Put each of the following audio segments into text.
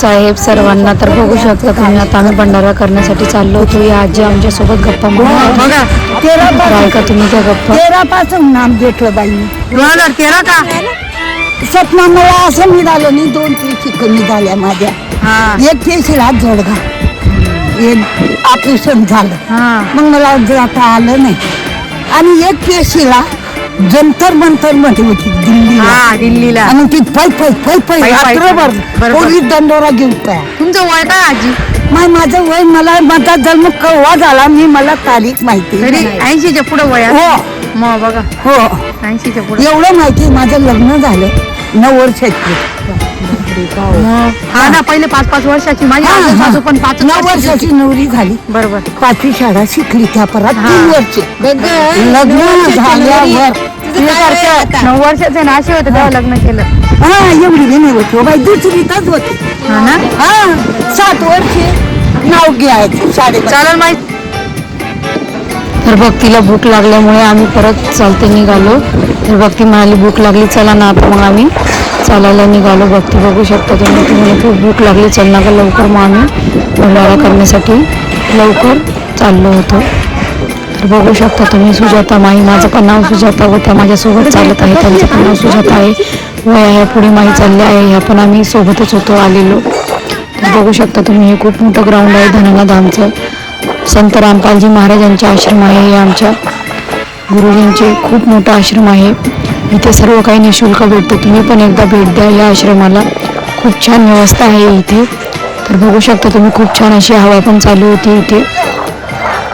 साहेब सर्वांना तर बघू शकता तुम्ही. आता आम्ही भंडारा करण्यासाठी चाललो होतो. या आजी आमच्यासोबत गप्पा मारत बघा ऐका तुम्ही त्या गप्पा. 13 पासून नाम घेतलं बाई. 2013 का? स्वप्न मला असं मिळालं नाही. 2 पेशी निघाल्या माझ्या. एक पेशीला जोडगा, एक ऑपरेशन झालं. मग मला जाता आलं नाही. आणि एक पेशीला जंतर मंतर मध्ये होती दिल्लीला. आणि ती पै रात्रभर पोलीस दंडोरा घेऊन पाया. तुमचं वय काय आजी? माझं वय, मला माझा जन्म केव्हा झाला मी मला तारीख माहिती तरी 80च्या पुढे वय. हो मग बघा, हो 80च्या पुढे. एवढं माहिती. माझं लग्न झालं 9 वर्षाची. हा ना, पहिले 5-5 वर्षाची. माझी सासू पण 9 वर्षाची नवरी झाली. बरोबर. 5वी शाळा शिकली. त्या परत 3 वर्ष लग्न झाल्यावर 9 वर्षाचे ना असे होते तेव्हा लग्न केलं. एवढी नाही होती बाई, दुसरीतच होती. हा ना. 7 वर्षे नाव घ्यायचं शाळेत. चालेल माहिती. तर भक्तीला भूक लागल्यामुळे आम्ही परत चालते निघालो. तर भक्ती म्हणाली भूक लागली चला ना. आता मग आम्ही चालायला निघालो. भक्ती बघू शकता तुम्ही. तुम्हाला खूप भूक लागली, चल ना का लवकर. मग आम्ही भंडारा करण्यासाठी लवकर चाललो होतो. तर बघू शकता तुम्ही. सुजाता माई, माझं पण नाव सुजाता होत्या, माझ्यासोबत चालत आहे. त्यांचं पण नाव सुजाता आहे. वय आहे पुढे माई चालले आहे. ह्या पण आम्ही सोबतच होतो आलेलो. तर बघू शकता तुम्ही. हे खूप मोठं ग्राउंड आहे धननाधामचं. संत रामपालजी महाराजांचे आश्रम आहे. हे आमच्या गुरुजींचे खूप मोठा आश्रम आहे. इथे सर्व काही निःशुल्क भेटतं. तुम्ही पण एकदा भेट द्या या आश्रमाला. खूप छान व्यवस्था आहे इथे. तर बघू शकता तुम्ही. खूप छान अशी हवा पण चालू होती इथे.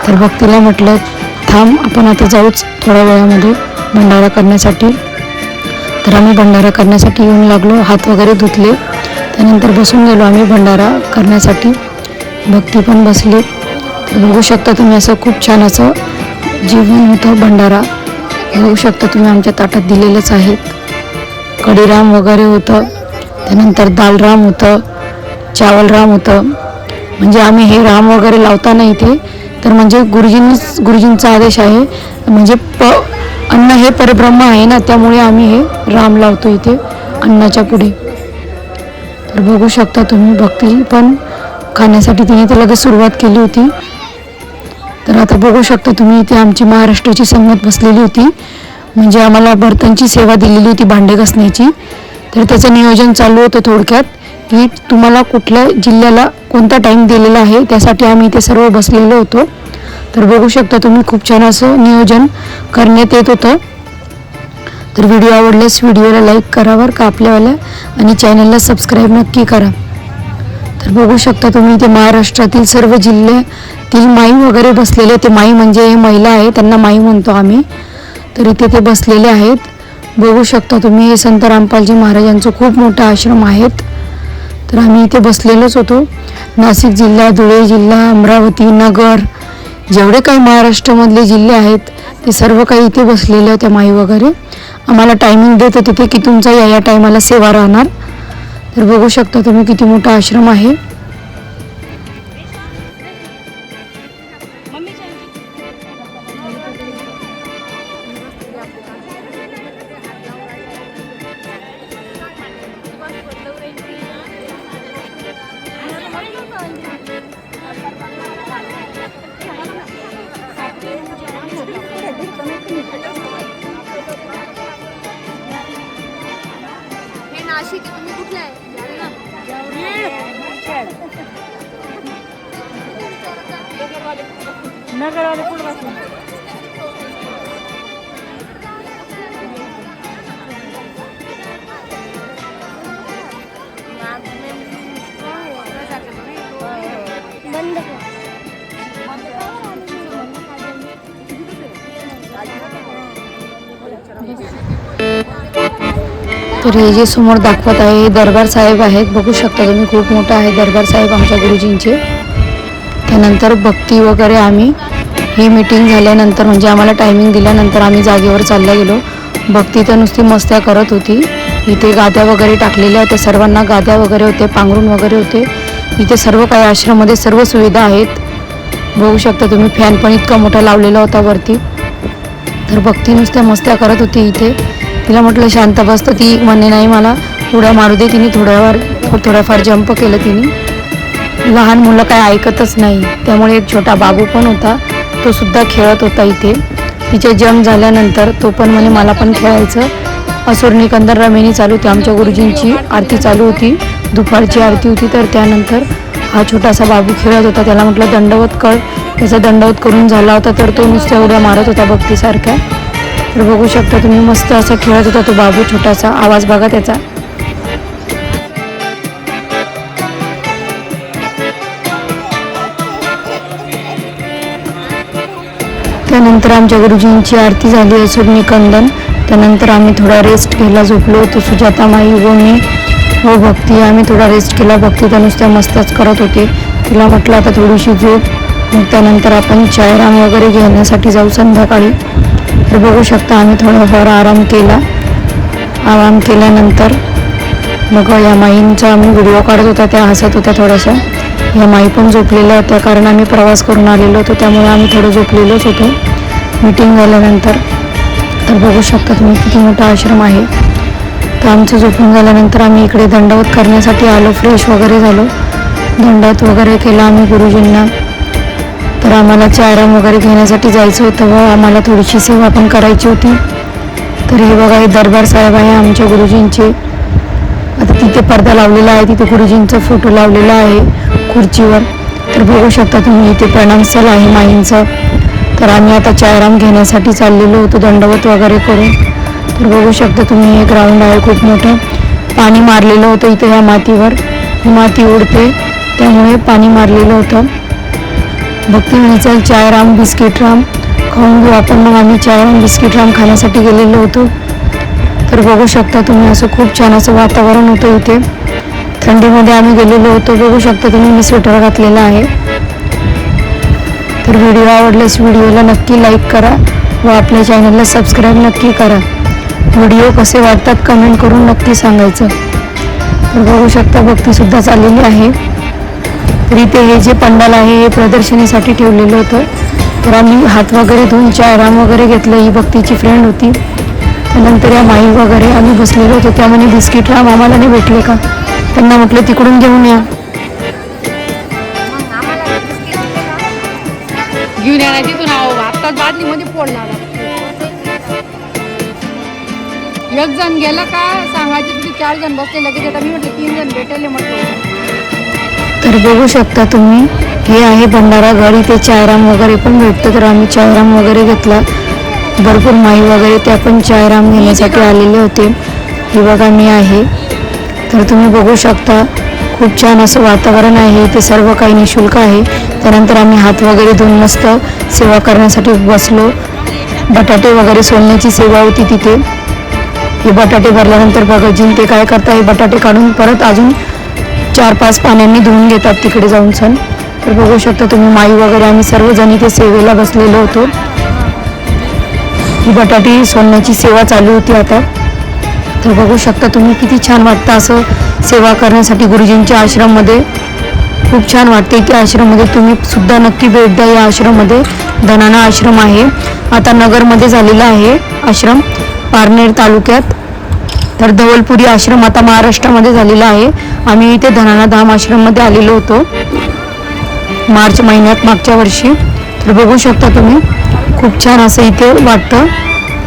तर भक्तीला म्हटलं थांब आपण आता जाऊच थोड्या वेळामध्ये भंडारा करण्यासाठी. तर आम्ही भंडारा करण्यासाठी येऊन लागलो. हात वगैरे धुतले, त्यानंतर बसून गेलो आम्ही भंडारा करण्यासाठी. भक्ती पण बसली. तर बघू शकता तुम्ही. असं खूप छान असं जेवण होतं. भंडारा बघू शकता तुम्ही. आमच्या ताटात दिलेलंच आहेत. कढीराम वगैरे होतं, त्यानंतर दालराम होतं, चावलराम होतं. म्हणजे आम्ही हे राम वगैरे लावताना इथे तर म्हणजे गुरुजींचा आदेश आहे. म्हणजे अन्न हे परब्रह्म आहे ना, त्यामुळे आम्ही हे राम लावतो इथे अन्नाच्या पुढे. तर बघू शकता तुम्ही. भक्ती पण खाण्यासाठी तिने तर लगेच सुरुवात केली होती. तर आता बघू शकता तुम्ही. इथे आमची महाराष्ट्राची संगत बसलेली होती. म्हणजे आम्हाला बर्तनची सेवा दिलेली होती, भांडे घासण्याची. तर त्याचं नियोजन चालू होतं थोडक्यात, की तुम्हाला कुठल्या जिल्ह्याला कोणता टाईम दिलेला आहे, त्यासाठी आम्ही इथे सर्व बसलेलो होतो. तर बघू शकता तुम्ही. खूप छान असं नियोजन करण्यात येत होतं. तर व्हिडिओ आवडल्यास व्हिडिओला लाईक करा बरं का आपल्यावाल्या, आणि चॅनलला सबस्क्राईब नक्की करा. तर बघू शकता तुम्ही. इथे महाराष्ट्रातील सर्व जिल्ह्यातील माई वगैरे बसलेले. ते माई म्हणजे हे महिला आहे, त्यांना माई म्हणतो आम्ही. तर इथे ते बसलेले आहेत. बघू शकता तुम्ही. हे संत रामपालजी महाराजांचं खूप मोठा आश्रम आहेत. तर आम्ही इथे बसलेलोच होतो. नाशिक जिल्हा, धुळे जिल्हा, अमरावती, नगर, जेवढे काही महाराष्ट्रामधले जिल्हे आहेत ते सर्व काही इथे बसलेले होते माई वगैरे. आम्हाला टायमिंग देत होते ते की तुमचा या टायमाला सेवा राहणार. तर बघू शकता तुम्ही किती मोठा आश्रम आहे. नाशिक तुम्ही कुठला आहे? नगरवाले पुढे बसले. तर हे जे समोर दाखवत आहे हे दरबार साहेब आहेत. बघू शकता तुम्ही. खूप मोठा आहे दरबार साहेब आमच्या गुरुजींचे. त्यानंतर भक्ती वगैरे आम्ही ही मीटिंग झाल्यानंतर म्हणजे आम्हाला टायमिंग दिल्यानंतर आम्ही जागेवर चालला गेलो. भक्ती तर नुसती मस्त्या करत होती. इथे गाद्या वगैरे टाकलेल्या होत्या. सर्वांना गाद्या वगैरे होते, पांघरून वगैरे होते. इथे सर्व काही आश्रममध्ये सर्व सुविधा आहेत. बघू शकता तुम्ही. फॅन पण इतका मोठा लावलेला होता वरती. तर भक्ती नुसत्या मस्त्या करत होती इथे. तिला म्हटलं शांत बस, तर ती म्हणणे नाही मला उड्या मारू दे तिने थोड्याफार जंप केलं तिने. लहान मुलं काय ऐकतच नाही, त्यामुळे एक छोटा बाबू पण होता, तो सुद्धा खेळत होता इथे. तिचे जंप झाल्यानंतर तो पण म्हणे मला पण खेळायचं. असुर निकंदन रमेनी चालू होती, आमच्या गुरुजींची आरती चालू होती, दुपारची आरती होती. तर त्यानंतर हा छोटासा बाबू खेळत होता, त्याला म्हटलं दंडवत कर. त्याचा दंडवत करून झाला होता, तर तो नुसत्या उड्या मारत होता भक्तीसारख्या. तर बघू शकता तुम्ही, मस्त असा खेळत होता तो बाबू छोटासा. आवाज बघा त्याचा. त्यानंतर आमच्या गुरुजींची आरती झाली असुर निकंदन. त्यानंतर आम्ही थोडा रेस्ट घ्यायला झोपलो होतो, सुजाता माई व मी व भक्ती. आम्ही थोडा रेस्ट केला. भक्ती तर नुसत्या मस्तच करत होते. तिला म्हटलं आता थोडीशी झोप. मग त्यानंतर आपण चायराम वगैरे घेण्यासाठी जाऊ संध्याकाळी. तर बघू शकता आम्ही थोडाफार आराम केला. आराम केल्यानंतर मग या माईंचा आम्ही व्हिडिओ काढत होता, त्या हसत होत्या थोड्याशा. या माई पण झोपलेल्या होत्या, कारण आम्ही प्रवास करून आलेलो होतो, त्यामुळे आम्ही थोडं झोपलेलोच होतो मीटिंग झाल्यानंतर. तर बघू शकता तुम्ही किती मोठा आश्रम आहे. तर आमचं झोपून झाल्यानंतर आम्ही इकडे दंडवत करण्यासाठी आलो. फ्रेश वगैरे झालो, दंडवत वगैरे केला आम्ही गुरुजींना. तर आम्हाला चायराम वगैरे घेण्यासाठी जायचं होतं व आम्हाला थोडीशी सेवा पण करायची होती. तर हे बघा, हे दरबार साहेब आहे आमच्या गुरुजींचे. आता तिथे पडदा लावलेला आहे, तिथे गुरुजींचा फोटो लावलेला आहे खुर्चीवर. तर बघू शकता तुम्ही, इथे प्रणाम स्थळ आहे माईंचं. तर आम्ही आता चायराम घेण्यासाठी चाललेलो होतो दंडवत वगैरे करून. तर बघू शकता तुम्ही, एक ग्राउंड आहे खूप मोठं. पाणी मारलेलं होतं इथे या मातीवर. माती उडते, त्यामुळे पाणी मारलेलं होतं. भक्ती म्हणे चल चायराम बिस्किट राम खाऊन घेऊ आपण. मग आम्ही चायराम बिस्किट राम खाण्यासाठी गेलेलो होतो. तर बघू शकता तुम्ही, असं खूप छान असं वातावरण होतं इथे. थंडीमध्ये आम्ही गेलेलो होतो. बघू शकता तुम्ही, मी स्वेटर घातलेला आहे. तर व्हिडिओ आवडल्यास व्हिडिओला नक्की लाईक करा व आपल्या चॅनलला सबस्क्राईब नक्की करा. व्हिडिओ कसे वाटतात कमेंट करून नक्की सांगायचं. तर बघू शकता भक्तीसुद्धा चाललेली आहे. तर इथे हे जे पंडाल आहे हे प्रदर्शनीसाठी ठेवलेलं होतं. तर आम्ही हात वगैरे धुवून चायराम वगैरे घेतलं. ही भक्तीची फ्रेंड होती. त्यानंतर या माई वगैरे आम्ही बसलेलो होतो. त्यामुळे बिस्किट राम आम्हाला नाही भेटले का, त्यांना म्हटलं तिकडून घेऊन या. घेऊन या नाही तिथून आत्ताच बादलीमध्ये फोडला. एक जण गेलं का सांगायचे, तिथे 4 जण बसले लगेच. आता मी म्हटलं 3 जण भेटले म्हटलं. तर बघू शकता तुम्ही, हे आहे भंडारा घर. इथे चायराम वगैरे पण भेटतं. तर आम्ही चायराम वगैरे घेतला. भरपूर माई वगैरे त्या पण चायराम घेण्यासाठी आलेले होते. हे बघा मी आहे. तर तुम्ही बघू शकता, खूप छान असं वातावरण आहे. ते सर्व काही निःशुल्क आहे. त्यानंतर आम्ही हात वगैरे धुवून मस्त सेवा करण्यासाठी बसलो. बटाटे वगैरे सोलण्याची सेवा होती तिथे. हे बटाटे भरल्यानंतर भगतजी ते काय करतात, हे बटाटे काढून परत अजून 4-5 पाण्याने धुवून घेतात तिकडे जाऊन सण. तर बघू शकता तुम्ही, माई वगैरे आम्ही सर्वजण इथे सेवेला बसलेलो होतो. ही बटाटे सोलण्याची सेवा चालू होती आता. तर बघू शकता तुम्ही, किती छान वाटतं असं सेवा करण्यासाठी गुरुजींच्या आश्रममध्ये. खूप छान वाटते इथे आश्रममध्ये. तुम्ही सुद्धा नक्की भेट द्या या आश्रममध्ये. धनाना आश्रम आहे, आता नगरमध्ये झालेला आहे आश्रम, पारनेर तालुक्यात. तर धवलपुरी आश्रम आता महाराष्ट्रामध्ये झालेला आहे. आम्ही इथे धनाना धाम आश्रममध्ये आलेलो होतो मार्च महिन्यात मागच्या वर्षी. तर बघू शकता तुम्ही, खूप छान असं इथे वाटतं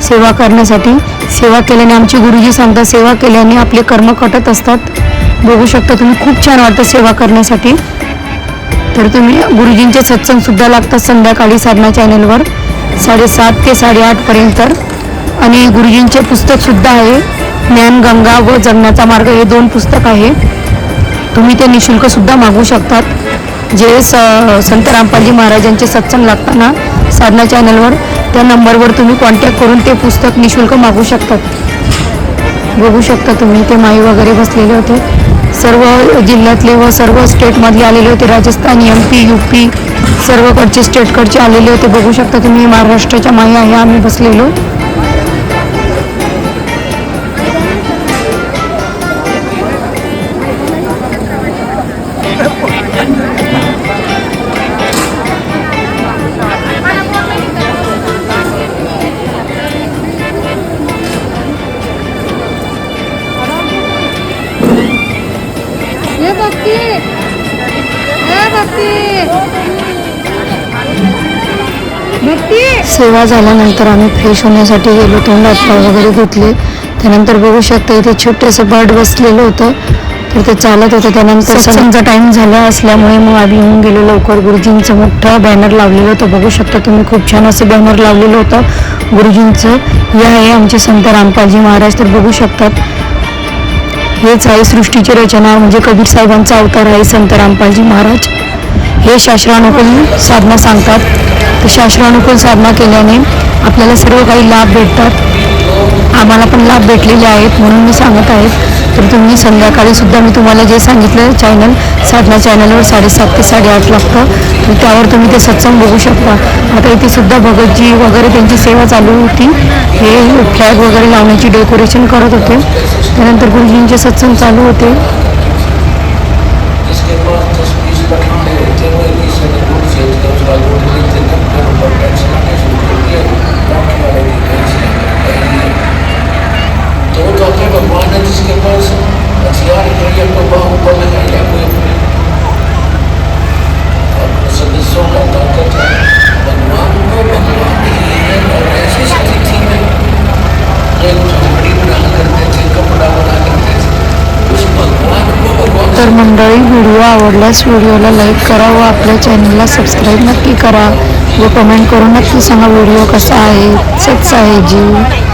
सेवा करण्यासाठी. सेवा केल्याने, आमचे गुरुजी सांगतात, सेवा केल्याने आपले कर्म कटत असतात. बघू शकता तुम्ही, खूप छान वाटतं सेवा करण्यासाठी. तर तुम्ही गुरुजींचे सत्संगसुद्धा लागतात संध्याकाळी साधना चॅनलवर 7:30 ते 8:30पर्यंत. आणि गुरुजींचे पुस्तकसुद्धा आहे, ज्ञानगंगा व जगण्याचा मार्ग, हे 2 पुस्तक आहे. तुम्ही ते निःशुल्कसुद्धा मागवू शकतात. जे संत रामपालजी महाराजांचे सत्संग लागताना साधना चॅनलवर, त्या नंबरवर तुम्ही कॉन्टॅक्ट करून ते पुस्तक निःशुल्क मागवू शकतात. बघू शकता तुम्ही, ते माई वगैरे बसलेले होते. सर्व जिल्ह्यातले व सर्व स्टेटमधले आलेले होते. राजस्थान, MP, UP सर्वकडचे स्टेटकडचे आलेले होते. बघू शकता तुम्ही, महाराष्ट्राच्या माई आहे आम्ही बसलेलो. सेवा झाल्यानंतर आम्ही फ्रेश होण्यासाठी गेलो, तोंडात पाय वगैरे धुतले. त्यानंतर बघू शकता इथे छोटंसं बर्ड बसलेलं होतं, तर ते चालत होतं. त्यानंतर सत्संगचा टाइम झाला असल्यामुळे मग आम्ही येऊन गेलो लवकर. गुरुजींचं मोठं बॅनर लावलेलं होतं, बघू शकता तुम्ही. खूप छान असं बॅनर लावलेलं होतं गुरुजींचं. हे आहे आमचे संत रामपालजी महाराज. तर बघू शकतात हेच आहे सृष्टीची रचना, म्हणजे कबीर साहेबांचा अवतार आहे संत रामपालजी महाराज. हे शास्त्रानुकूल साधना सांगतात. तर शास्त्रानुकूल साधना केल्याने आपल्याला सर्व काही लाभ भेटतात. आम्हाला पण लाभ भेटलेले आहेत म्हणून मी सांगत आहे. तर तुम्ही संध्याकाळी सुद्धा मी तुम्हाला जे सांगितलं चॅनल साधना चॅनलवर 7:30 ते 8:30 लागतं, तर त्यावर तुम्ही ते सत्संग बघू शकता. आता इथे सुद्धा भगतजी वगैरे त्यांची सेवा चालू होती. हे फ्लॅग वगैरे लावण्याची डेकोरेशन करत होते. त्यानंतर गुरुजींचे सत्संग चालू होते. तर मंडळी, व्हिडिओ आवडल्यास व्हिडिओला लाईक करा व आपल्या चॅनलला सबस्क्राईब नक्की करा व कमेंट करून नक्की सांगा व्हिडिओ कसा आहे. सच आहे जी.